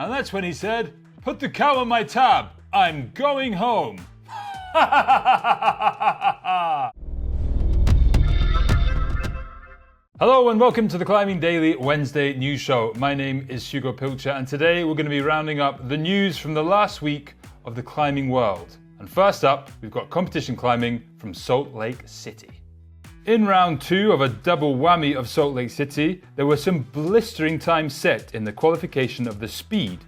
And that's when he said, "Put the cow on my tab, I'm going home." Hello and welcome to the Climbing Daily Wednesday news show. My name is Hugo Pilcher and today we're going to be rounding up the news from the last week of the climbing world. And first up, we've got competition climbing from Salt Lake City. In round 2 of a double whammy of Salt Lake City, there were some blistering times set in the qualification of the speed.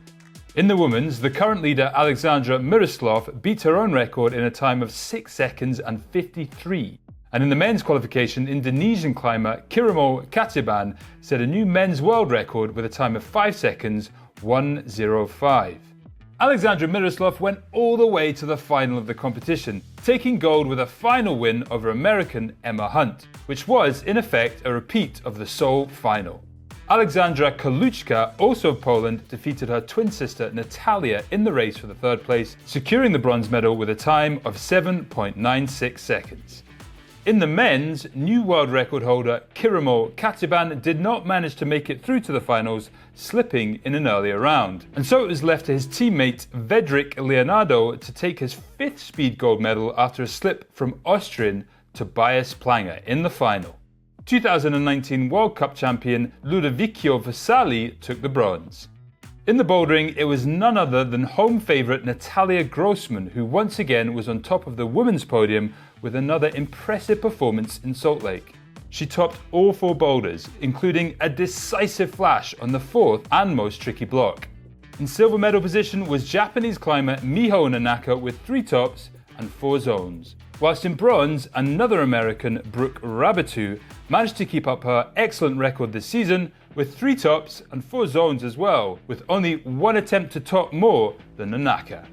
In the women's, the current leader Alexandra Miroslov beat her own record in a time of 6 seconds and 53. And in the men's qualification, Indonesian climber Kirimo Katiban set a new men's world record with a time of 5 seconds 1:05. Alexandra Miroslov went all the way to the final of the competition, taking gold with a final win over American Emma Hunt, which was, in effect, a repeat of the Seoul final. Alexandra Kaluchka, also of Poland, defeated her twin sister Natalia in the race for the third place, securing the bronze medal with a time of 7.96 seconds. In the men's, new world record holder Kirimo Katiban did not manage to make it through to the finals, slipping in an earlier round. And so it was left to his teammate Vedrik Leonardo to take his 5th speed gold medal after a slip from Austrian Tobias Planger in the final. 2019 World Cup champion Ludovicio Vasali took the bronze. In the bouldering, it was none other than home favourite Natalia Grossman, who once again was on top of the women's podium with another impressive performance in Salt Lake. She topped all 4 boulders, including a decisive flash on the 4th and most tricky block. In silver medal position was Japanese climber Miho Nonaka with 3 tops and 4 zones. Whilst in bronze, another American, Brooke Raboutou, managed to keep up her excellent record this season with 3 tops and 4 zones as well, with only 1 attempt to top more than Nonaka.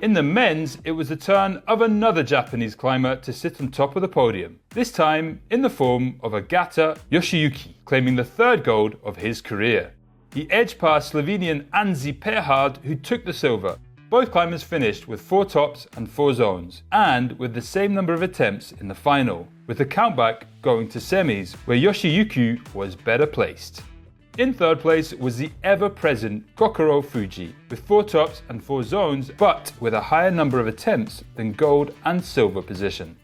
In the men's, it was the turn of another Japanese climber to sit on top of the podium, this time in the form of Ogata Yoshiyuki, claiming the 3rd gold of his career. He edged past Slovenain Anze Pehard, who took the silver. Both climbers finished with 4 tops and 4 zones, and with the same number of attempts in the final, with the countback going to semis, where Yoshiyuki was better placed. In 3rd place was the ever-present Kokoro Fuji, with 4 tops and 4 zones, but with a higher number of attempts than gold and silver position.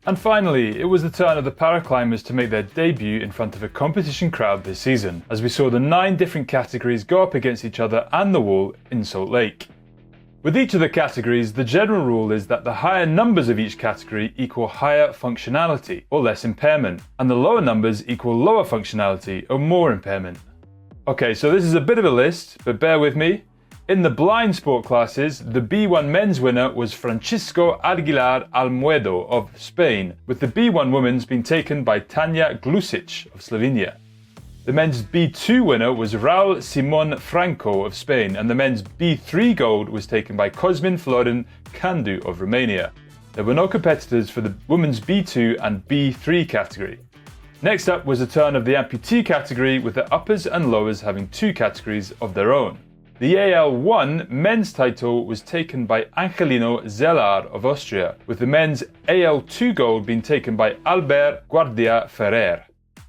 And finally, it was the turn of the paraclimbers to make their debut in front of a competition crowd this season, as we saw the 9 different categories go up against each other and the wall in Salt Lake. With each of the categories, the general rule is that the higher numbers of each category equal higher functionality or less impairment, and the lower numbers equal lower functionality or more impairment. Okay, so this is a bit of a list, but bear with me. In the blind sport classes, the B1 men's winner was Francisco Aguilar Almuedo of Spain, with the B1 women's being taken by Tanja Glusic of Slovenia. The men's B2 winner was Raul Simon Franco of Spain, and the men's B3 gold was taken by Cosmin Florin Candu of Romania. There were no competitors for the women's B2 and B3 category. Next up was the turn of the amputee category, with the uppers and lowers having 2 categories of their own. The AL1 men's title was taken by Angelino Zellar of Austria, with the men's AL2 gold being taken by Albert Guardia Ferrer.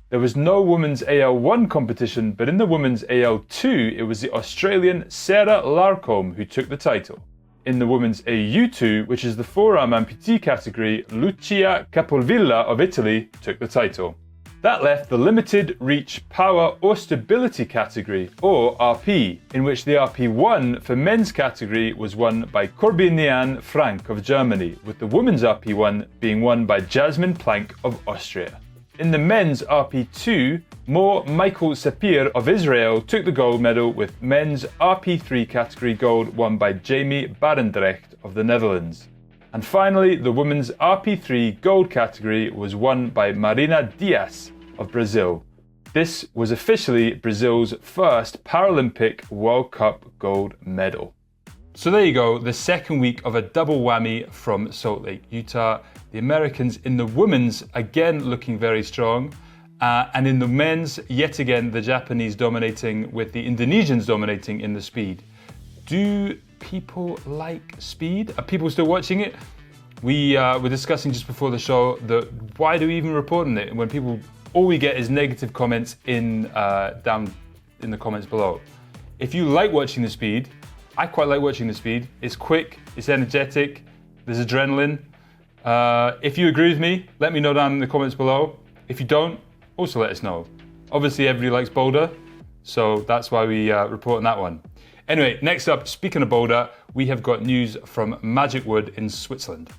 There was no women's AL1 competition, but in the women's AL2 it was the Australian Sarah Larcombe who took the title. In the women's AU2, which is the forearm amputee category, Lucia Capolavilla of Italy took the title. That left the limited reach power or stability category, or RP, in which the RP1 for men's category was won by Corbinian Frank of Germany, with the women's RP1 being won by Jasmine Plank of Austria. In the men's RP2, Michael Sapir of Israel took the gold medal, with men's RP3 category gold won by Jamie Barendrecht of the Netherlands. And finally, the women's RP3 gold category was won by Marina Dias of Brazil. This was officially Brazil's first Paralympic World Cup gold medal. So there you go, the second week of a double whammy from Salt Lake, Utah. The Americans in the women's again looking very strong. And in the men's, yet again, the Japanese dominating with the Indonesians dominating in the speed. Do people like speed? Are people still watching it? We were discussing just before the show why do we even report on it when all we get is negative comments down in the comments below. If you like watching the speed, I quite like watching the speed. It's quick, it's energetic, there's adrenaline. If you agree with me, let me know down in the comments below. If you don't, also let us know. Obviously everybody likes Boulder, so that's why we report on that one. Anyway, next up, speaking of Boulder, we have got news from Magic Wood in Switzerland.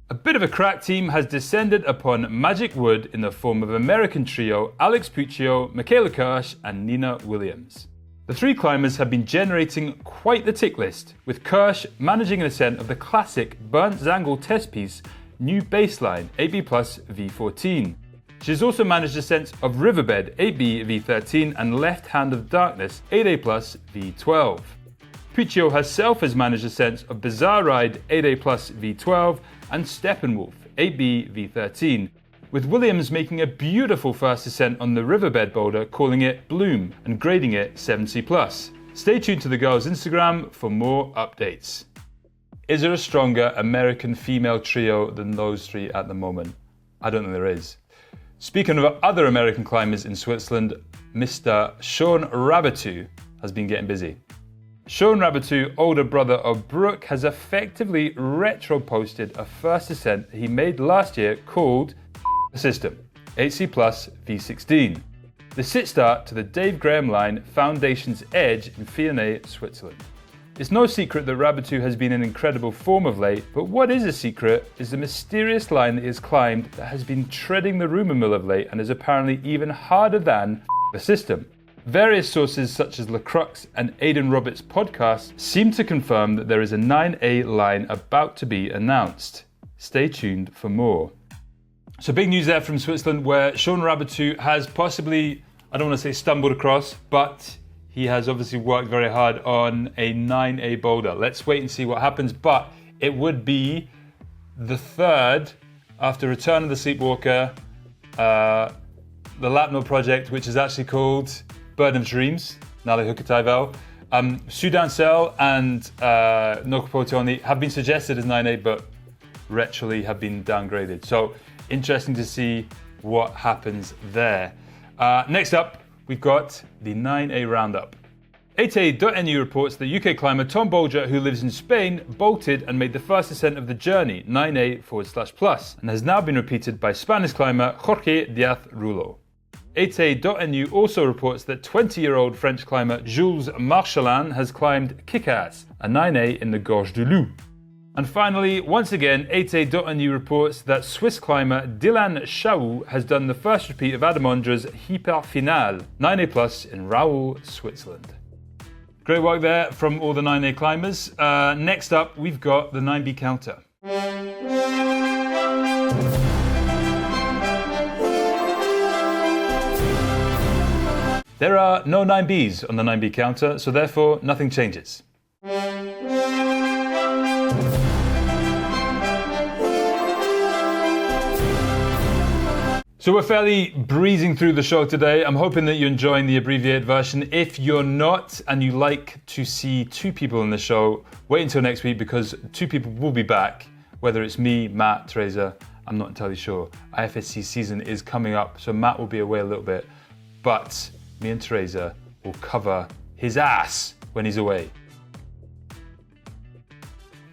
A bit of a crack team has descended upon Magic Wood in the form of American trio Alex Puccio, Mikaela Kirsch and Nina Williams. The three climbers have been generating quite the tick list, with Kirsch managing an ascent of the classic Burnt Zangle test piece New Baseline 8B Plus V14. She has also managed ascents of Riverbed 8B V13 and Left Hand of Darkness 8A Plus V12. Puccio herself has managed ascents of Bizarre Ride 8A Plus V12 and Steppenwolf 8B V13, with Williams making a beautiful first ascent on the Riverbed boulder, calling it Bloom and grading it 7C+. Stay tuned to the girls' Instagram for more updates. Is there a stronger American female trio than those three at the moment? I don't think there is. Speaking of other American climbers in Switzerland, Mr. Shaun Raboutou has been getting busy. Shaun Raboutou, older brother of Brooke, has effectively retro-posted a first ascent he made last year called System 8C Plus V16. The sit start to the Dave Graham line Foundation's Edge in Fionnay, Switzerland. It's no secret that Raboutou has been in incredible form of late, but what is a secret is the mysterious line that he has climbed that has been treading the rumour mill of late and is apparently even harder than the system. Various sources such as Le Crux and Aidan Roberts' podcast seem to confirm that there is a 9A line about to be announced. Stay tuned for more. So big news there from Switzerland where Shaun Raboutou has possibly, I don't want to say stumbled across, but he has obviously worked very hard on a 9A boulder. Let's wait and see what happens, but it would be the third after Return of the Sleepwalker, the Lapno project, which is actually called Burden of Dreams, Nale Hukataivel. Sudan Cell and Nokopotoni have been suggested as 9A, but retroly have been downgraded. So interesting to see what happens there. Next up, we've got the 9A roundup. 8A.nu reports that UK climber Tom Bolger, who lives in Spain, bolted and made the first ascent of the journey, 9A/+, and has now been repeated by Spanish climber Jorge Diaz Rulo. 8A.nu also reports that 20-year-old French climber Jules Marchelin has climbed Kick-Ass, a 9A in the Gorge du Loup. And finally, once again, 8A.nu reports that Swiss climber Dylan Chau has done the first repeat of Adamondra's Hyperfinale 9A+ in Raoul, Switzerland. Great work there from all the 9A climbers. Next up, we've got the 9B counter. There are no 9Bs on the 9B counter, so therefore nothing changes. So we're fairly breezing through the show today. I'm hoping that you're enjoying the abbreviated version. If you're not and you like to see two people in the show, wait until next week because two people will be back. Whether it's me, Matt, Teresa, I'm not entirely sure. IFSC season is coming up, so Matt will be away a little bit. But me and Teresa will cover his ass when he's away.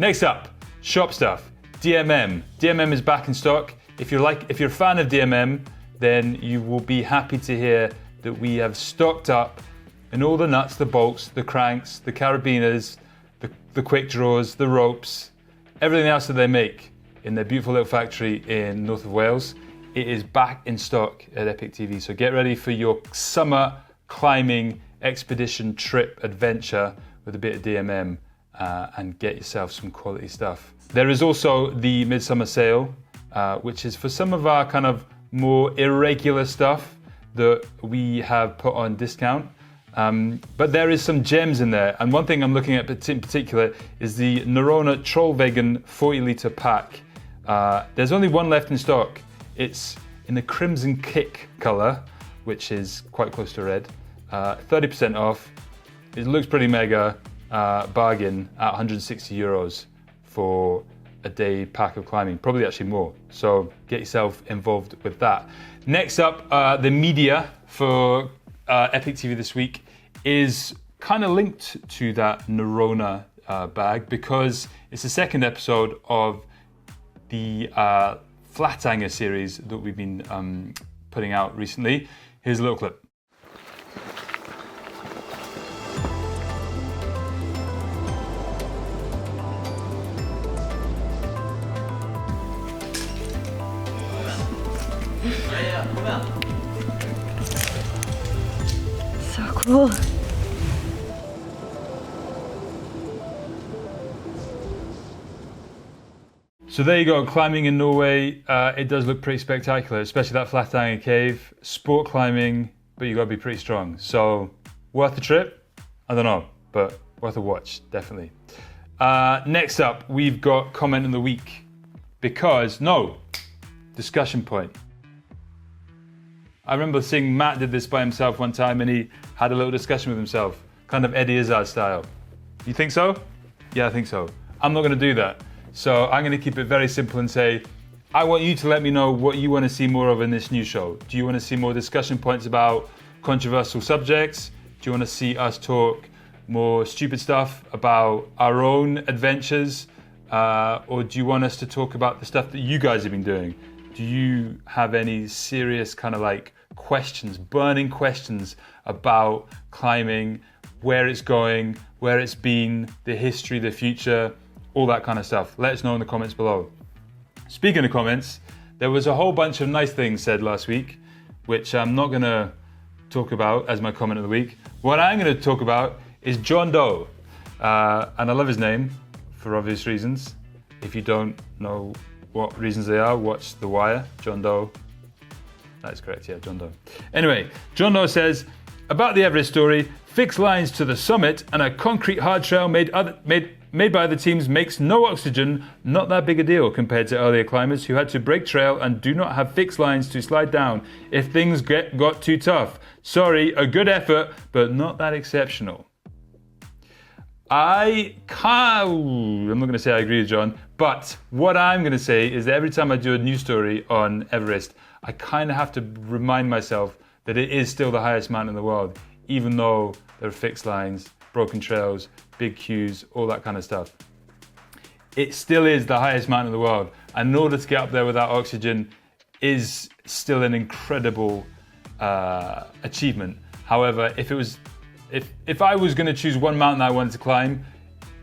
Next up, shop stuff. DMM. DMM is back in stock. If you're a fan of DMM, then you will be happy to hear that we have stocked up in all the nuts, the bolts, the cranks, the carabiners, the quick draws, the ropes, everything else that they make in their beautiful little factory in north of Wales. It is back in stock at EpicTV. So get ready for your summer climbing expedition trip adventure with a bit of DMM and get yourself some quality stuff. There is also the Midsummer Sale, which is for some of our kind of more irregular stuff that we have put on discount. But there is some gems in there. And one thing I'm looking at in particular is the Norona Trollvägen 40 litre pack. There's only one left in stock. It's in the Crimson Kick colour, which is quite close to red. 30% off. It looks pretty mega. Bargain at 160 euros for a day pack of climbing, probably actually more. So get yourself involved with that. Next up, the media for EpicTV this week is kind of linked to that Neurona bag because it's the second episode of the Flatanger series that we've been putting out recently. Here's a little clip. So cool. So there you go, climbing in Norway. It does look pretty spectacular, especially that Flatanger cave. Sport climbing, but you gotta be pretty strong. So worth the trip? I don't know, but worth a watch, definitely. Next up, we've got comment of the week. Discussion point. I remember seeing Matt did this by himself one time and he had a little discussion with himself, kind of Eddie Izzard style. You think so? Yeah, I think so. I'm not gonna do that. So I'm gonna keep it very simple and say, I want you to let me know what you wanna see more of in this new show. Do you wanna see more discussion points about controversial subjects? Do you wanna see us talk more stupid stuff about our own adventures? Or do you want us to talk about the stuff that you guys have been doing? Do you have any serious kind of like questions, burning questions about climbing, where it's going, where it's been, the history, the future, all that kind of stuff? Let us know in the comments below. Speaking of comments, there was a whole bunch of nice things said last week, which I'm not going to talk about as my comment of the week. What I'm going to talk about is John Doe. And I love his name for obvious reasons. If you don't know what reasons they are, watch The Wire. John Doe. That's correct, yeah, John Doe. Anyway, John Doe says, about the Everest story, fixed lines to the summit and a concrete hard trail made by other teams makes no oxygen not that big a deal compared to earlier climbers who had to break trail and do not have fixed lines to slide down if things got too tough. Sorry, a good effort, but not that exceptional. I'm not going to say I agree with John, but what I'm going to say is that every time I do a news story on Everest, I kind of have to remind myself that it is still the highest mountain in the world, even though there are fixed lines, broken trails, big queues, all that kind of stuff. It still is the highest mountain in the world, and in order to get up there without oxygen is still an incredible achievement. However, if I was going to choose one mountain I wanted to climb,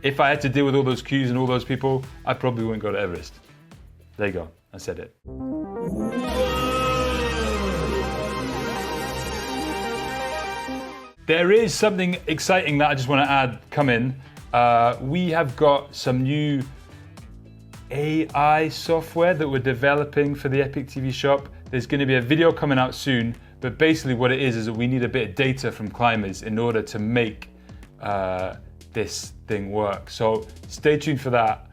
if I had to deal with all those queues and all those people, I probably wouldn't go to Everest. There you go, I said it. There is something exciting that I just want to add come in. We have got some new AI software that we're developing for the EpicTV shop. There's going to be a video coming out soon, but basically what it is that we need a bit of data from climbers in order to make this thing work. So stay tuned for that.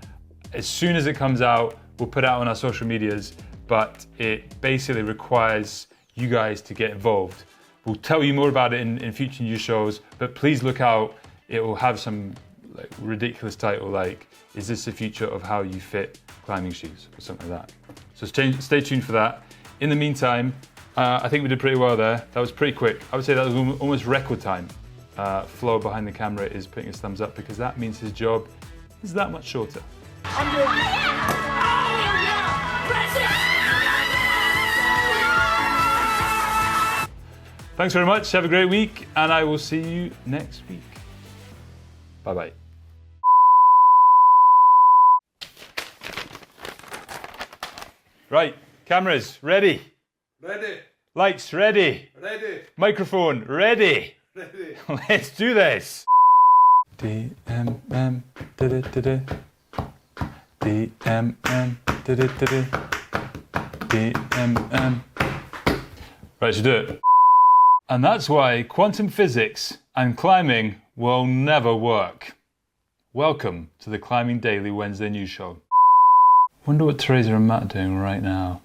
As soon as it comes out, we'll put it out on our social medias, but it basically requires you guys to get involved. We'll tell you more about it in future news shows, but please look out. It will have some like ridiculous title like, is this the future of how you fit climbing shoes or something like that. So stay tuned for that. In the meantime, I think we did pretty well there. That was pretty quick. I would say that was almost record time. Flo behind the camera is putting his thumbs up because that means his job is that much shorter. Thanks very much, have a great week, and I will see you next week. Bye-bye. Right, cameras, ready? Ready. Lights, ready? Ready. Microphone, ready? Ready. Let's do this. DMM, da-da-da-da. DMM, da-da-da-da. DMM. Right, should do it. And that's why quantum physics and climbing will never work. Welcome to the Climbing Daily Wednesday news show. Wonder what Teresa and Matt are doing right now.